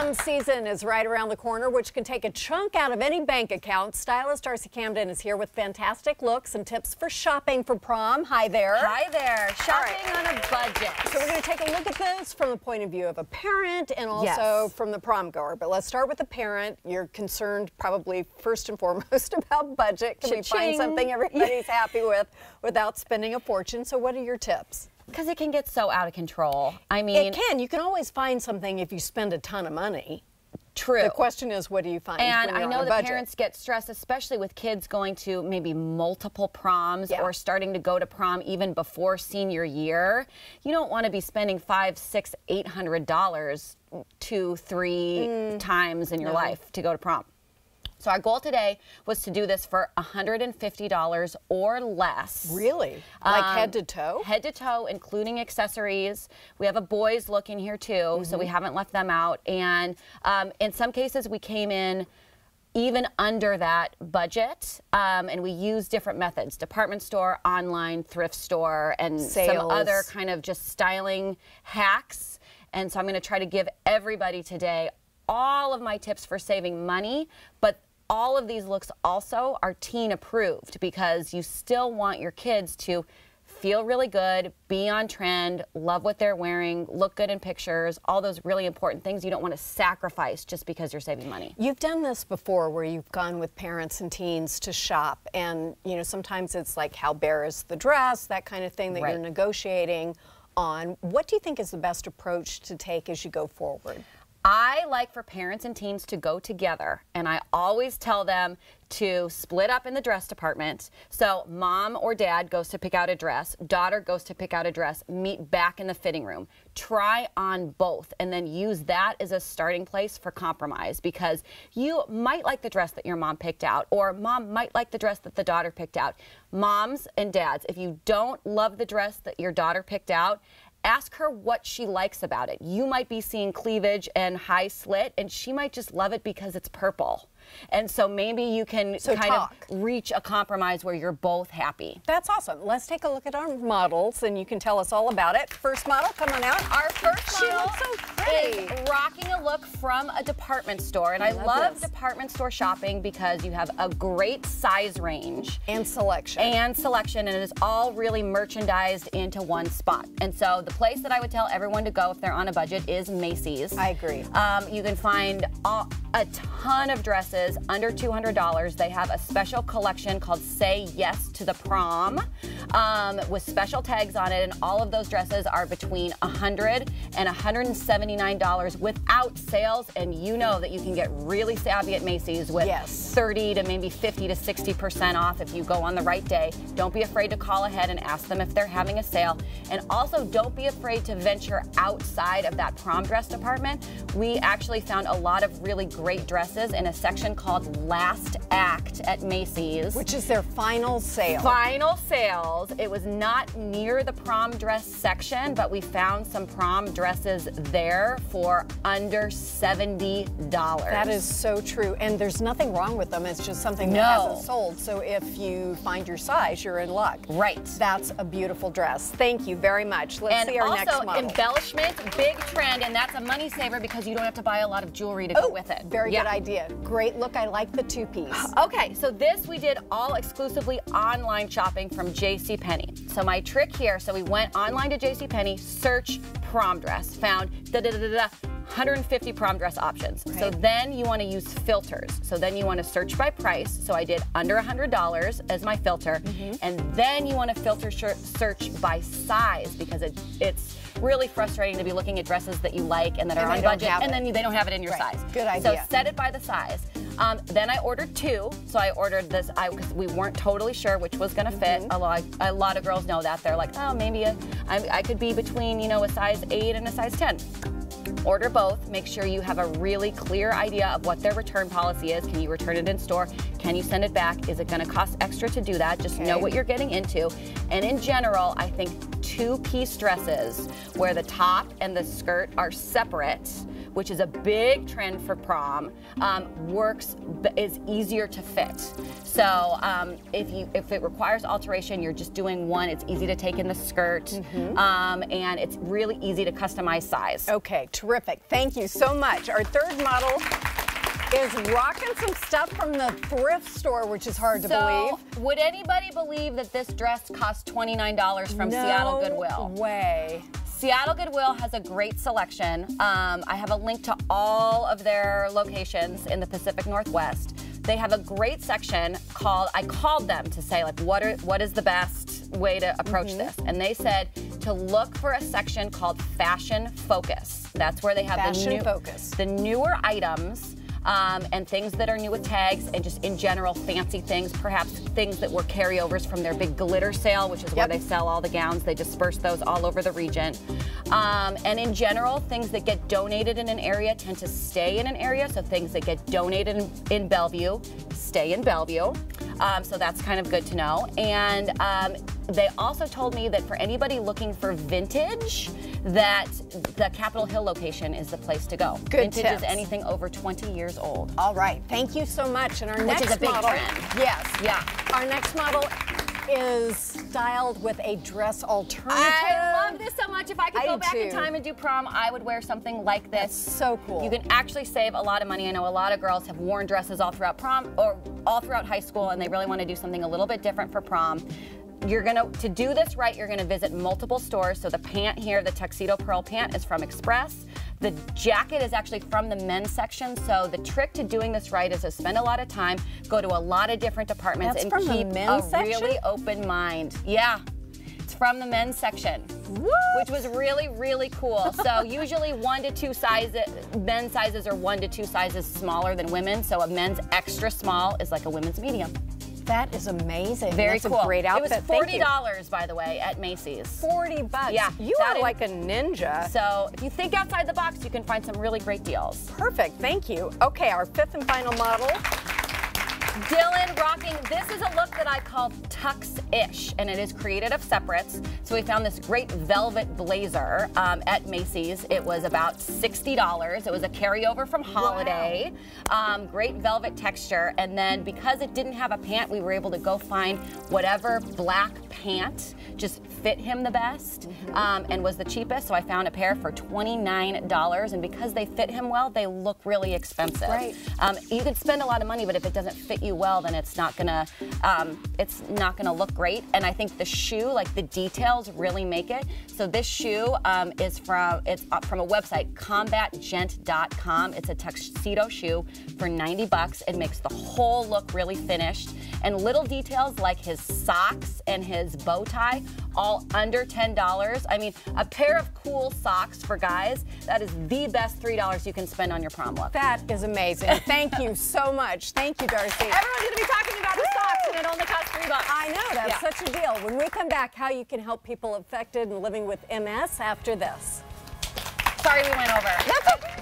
Prom season is right around the corner, which can take a chunk out of any bank account. Stylist Darcy Camden is here with fantastic looks and tips for shopping for prom. Hi there. Hi there. Shopping on a budget. So we're going to take a look at this from the point of view of a parent and also from the prom goer. But let's start with the parent. You're concerned probably first and foremost about budget. Can we find something everybody's happy with without spending a fortune? So what are your tips? Because it can get so out of control. I mean, it can. You can always find something if you spend a ton of money. True. The question is, what do you find? And when you're I know on a that budget? parents get stressed, especially with kids going to maybe multiple proms or starting to go to prom even before senior year. You don't want to be spending $500, $600, $800 2, 3 times in your life to go to prom. So our goal today was to do this for $150 or less. Really? Like head to toe? Head to toe, including accessories. We have a boys look in here too, so we haven't left them out. And in some cases, we came in even under that budget, and we use different methods: department store, online, thrift store, and some other kind of just styling hacks. And so I'm going to try to give everybody today all of my tips for saving money, but all of these looks also are teen approved because you still want your kids to feel really good, be on trend, love what they're wearing, look good in pictures, all those really important things you don't want to sacrifice just because you're saving money. You've done this before where you've gone with parents and teens to shop, and you know, sometimes it's like how bare is the dress, that kind of thing that you're negotiating on. What do you think is the best approach to take as you go forward? I like for parents and teens to go together, and I always tell them to split up in the dress department. So mom or dad goes to pick out a dress, daughter goes to pick out a dress, meet back in the fitting room. Try on both, and then use that as a starting place for compromise, because you might like the dress that your mom picked out, or mom might like the dress that the daughter picked out. Moms and dads, if you don't love the dress that your daughter picked out, ask her what she likes about it. You might be seeing cleavage and high slit, and she might just love it because it's purple. And so maybe you can kind of reach a compromise where you're both happy. That's awesome. Let's take a look at our models, and you can tell us all about it. First model, come on out. Our first model looks so pretty. Is rocking a look from a department store. And I love department store shopping because you have a great size range. And selection. And selection, and it is all really merchandised into one spot. And so the place that I would tell everyone to go if they're on a budget is Macys. I agree. You can find a ton of dresses under $200. They have a special collection called Say Yes to the Prom with special tags on it, and all of those dresses are between $100 and $179 without sales. And you know that you can get really savvy at Macys with 30 to maybe 50 to 60% off if you go on the right day. Don't be afraid to call ahead and ask them if they're having a sale. And also don't be afraid to venture outside of that prom dress department. We actually found a lot of really great dresses in a section called Last Act at Macys. Which is their final sale. Final sales. It was not near the prom dress section, but we found some prom dresses there for under $70. That is so true. And there's nothing wrong with them. It's just something that hasn't sold. So if you find your size, you're in luck. Right. That's a beautiful dress. Thank you very much. Let's see our next model. And also embellishment, big trend, and that's a money saver because you don't have to buy a lot of jewelry to go with it. Very good idea. Great look. I like the two-piece. Okay, so this we did all exclusively online shopping from JCPenney. So my trick here, so we went online to JCPenney, search prom dress, found 150 prom dress options. So then you want to use filters. So then you want to search by price. So I did under $100 as my filter. And then you want to filter search by size, because it's really frustrating to be looking at dresses that you like and that are on budget, and then they don't have it in your size. Good idea. So set it by the size. Then I ordered 2. So I ordered this because we weren't totally sure which was going to fit. A lot of girls know that. They're like, oh, maybe I could be between, you know, a size 8 and a size 10. Order both. Make sure you have a really clear idea of what their return policy is. Can you return it in store? Can you send it back? Is it going to cost extra to do that? Just know what you're getting into. And in general, I think two-piece dresses where the top and the skirt are separate which is a big trend for prom, is easier to fit. So if it requires alteration, you're just doing one. It's easy to take in the skirt, and it's really easy to customize size. Okay, terrific. Thank you so much. Our third model is rocking some stuff from the thrift store, which is hard to believe. Would anybody believe that this dress cost $29 from Seattle Goodwill? No way. Seattle Goodwill has a great selection. I have a link to all of their locations in the Pacific Northwest. They have a great section called, I called them to say, like, what is the best way to approach this? And they said to look for a section called Fashion Focus. That's where they have the newer items. And things that are new with tags, and just in general fancy things, perhaps things that were carryovers from their big glitter sale, which is where they sell all the gowns. They disperse those all over the region. And in general, things that get donated in an area tend to stay in an area. So things that get donated in Bellevue stay in Bellevue. So that's kind of good to know. And they also told me that for anybody looking for vintage, that the Capitol Hill location is the place to go. Good Vintage tips. is anything over 20 years old. All right, thank you so much. And our next is a big model, trend. yes, our next model is styled with a dress alternative. I love this so much. If I could go back in time and do prom, I would wear something like this. That's so cool. You can actually save a lot of money. I know a lot of girls have worn dresses all throughout prom or all throughout high school, and they really want to do something a little bit different for prom. To do this right, you're gonna visit multiple stores. So the pant here, the Tuxedo Pearl pant, is from Express. The jacket is actually from the men's section. So the trick to doing this right is to spend a lot of time, go to a lot of different departments, and keep a really open mind. Yeah, it's from the men's section, which was really, really cool. So usually 1 to 2 sizes, men's sizes are 1 to 2 sizes smaller than women. So a men's extra small is like a women's medium. That is amazing. Very cool. That's a great outfit. It was $40, by the way, at Macy's. 40 bucks. Yeah. You are like a ninja. So if you think outside the box, you can find some really great deals. Perfect. Thank you. Okay, our fifth and final model. Dylan rocking, this is a look that I call Tux-ish, and it is created of separates. So we found this great velvet blazer at Macy's. It was about $60. It was a carryover from holiday. Wow. Great velvet texture, and then because it didn't have a pant, we were able to go find whatever black pant just fit him the best and was the cheapest. So I found a pair for $29, and because they fit him well, they look really expensive. Right. You can spend a lot of money, but if it doesn't fit you well, then it's not gonna look great. And I think the shoe, like the details, really make it. So this shoe is from a website, combatgent.com. It's a tuxedo shoe for 90 bucks. It makes the whole look really finished. And little details like his socks and his bow tie, all under $10. I mean, a pair of cool socks for guys, that is the best $3 you can spend on your prom look. That is amazing. Thank you so much. Thank you, Darcy. Everyone's going to be talking about the socks, and it only costs $3. I know, that's such a deal. When we come back, how you can help people affected and living with MS after this. Sorry we went over. That's okay.